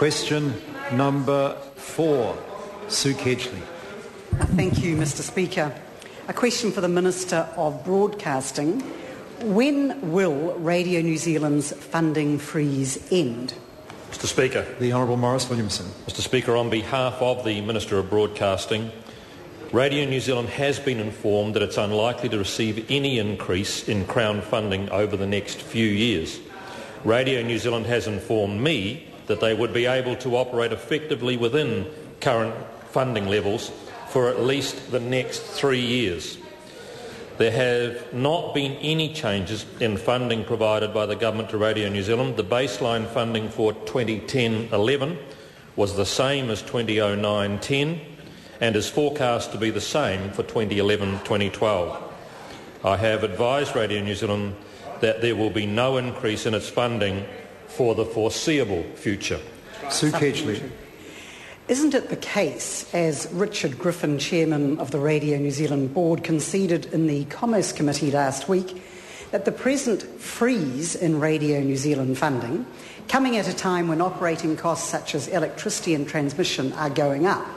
Question number 4, Sue Kedgley. Thank you, Mr. Speaker. A question for the Minister of Broadcasting. When will Radio New Zealand's funding freeze end? Mr. Speaker. The Honourable Maurice Williamson. Mr. Speaker, on behalf of the Minister of Broadcasting, Radio New Zealand has been informed that it's unlikely to receive any increase in Crown funding over the next few years. Radio New Zealand has informed me that they would be able to operate effectively within current funding levels for at least the next 3 years. There have not been any changes in funding provided by the Government to Radio New Zealand. The baseline funding for 2010-11 was the same as 2009-10 and is forecast to be the same for 2011-2012. I have advised Radio New Zealand that there will be no increase in its funding for the foreseeable future. Sue Kedgley. Isn't it the case, as Richard Griffin, Chairman of the Radio New Zealand Board, conceded in the Commerce Committee last week, that the present freeze in Radio New Zealand funding, coming at a time when operating costs such as electricity and transmission are going up,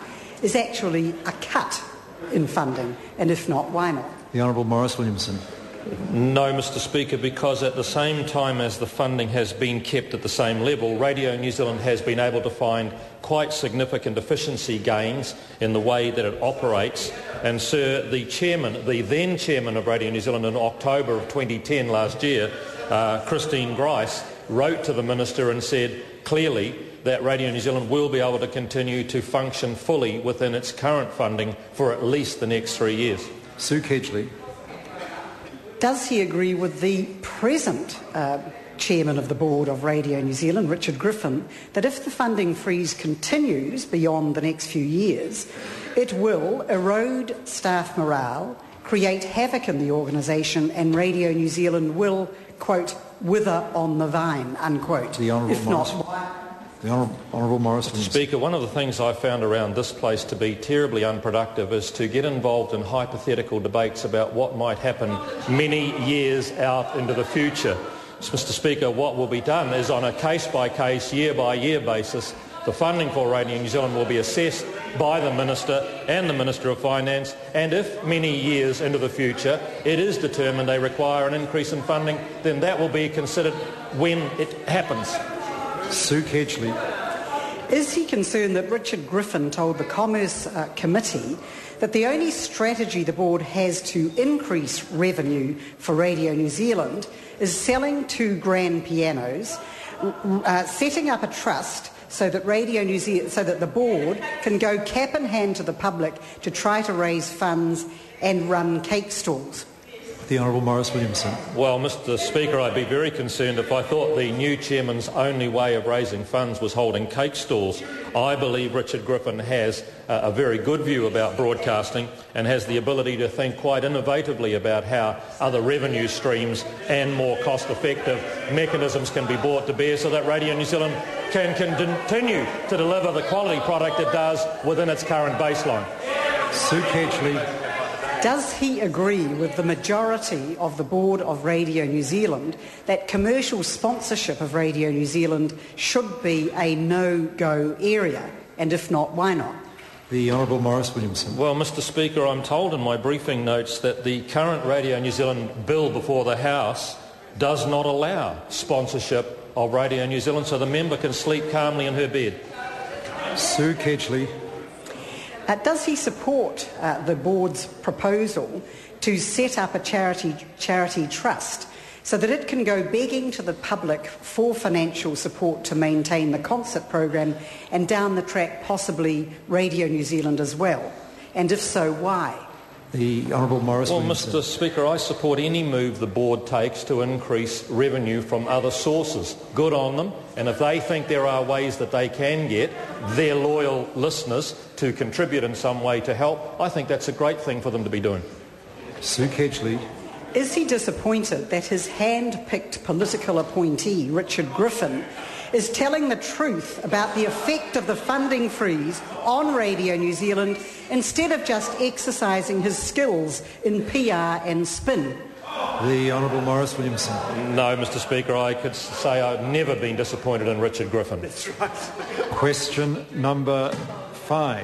is actually a cut in funding? And if not, why not? The Honourable Maurice Williamson. No, Mr. Speaker, because at the same time as the funding has been kept at the same level, Radio New Zealand has been able to find quite significant efficiency gains in the way that it operates. And, sir, the then chairman of Radio New Zealand in October of 2010 last year, Christine Grice, wrote to the Minister and said clearly that Radio New Zealand will be able to continue to function fully within its current funding for at least the next 3 years. Sue Kedgley. Does he agree with the present Chairman of the Board of Radio New Zealand, Richard Griffin, that if the funding freeze continues beyond the next few years, it will erode staff morale, create havoc in the organisation, and Radio New Zealand will, quote, wither on the vine, unquote? The Honourable Maurice Williamson. Speaker, one of the things I found around this place to be terribly unproductive is to get involved in hypothetical debates about what might happen many years out into the future. Mr. Speaker, what will be done is on a case-by-case, year-by-year basis, the funding for Radio New Zealand will be assessed by the Minister and the Minister of Finance, and if many years into the future it is determined they require an increase in funding, then that will be considered when it happens. Sue Kedgley. Is he concerned that Richard Griffin told the Commerce Committee that the only strategy the board has to increase revenue for Radio New Zealand is selling 2 grand pianos, setting up a trust so that the board can go cap in hand to the public to try to raise funds and run cake stalls? The Honourable Maurice Williamson. Well, Mr. Speaker, I'd be very concerned if I thought the new chairman's only way of raising funds was holding cake stalls. I believe Richard Griffin has a very good view about broadcasting and has the ability to think quite innovatively about how other revenue streams and more cost-effective mechanisms can be brought to bear so that Radio New Zealand can continue to deliver the quality product it does within its current baseline. Sue Kedgley. Does he agree with the majority of the Board of Radio New Zealand that commercial sponsorship of Radio New Zealand should be a no-go area? And if not, why not? The Honourable Maurice Williamson. Well, Mr. Speaker, I'm told in my briefing notes that the current Radio New Zealand bill before the House does not allow sponsorship of Radio New Zealand, so the member can sleep calmly in her bed. Sue Kedgley. Does he support the board's proposal to set up a charity trust so that it can go begging to the public for financial support to maintain the concert program and down the track possibly Radio New Zealand as well? And if so, why? The Honourable Maurice Williamson. Mr. Speaker, I support any move the board takes to increase revenue from other sources. Good on them. And if they think there are ways that they can get their loyal listeners to contribute in some way to help, I think that's a great thing for them to be doing. Sue Kedgley. Is he disappointed that his hand-picked political appointee, Richard Griffin, is telling the truth about the effect of the funding freeze on Radio New Zealand instead of just exercising his skills in PR and spin? The Honourable Maurice Williamson. No, Mr Speaker, I could say I've never been disappointed in Richard Griffin. Question number 5.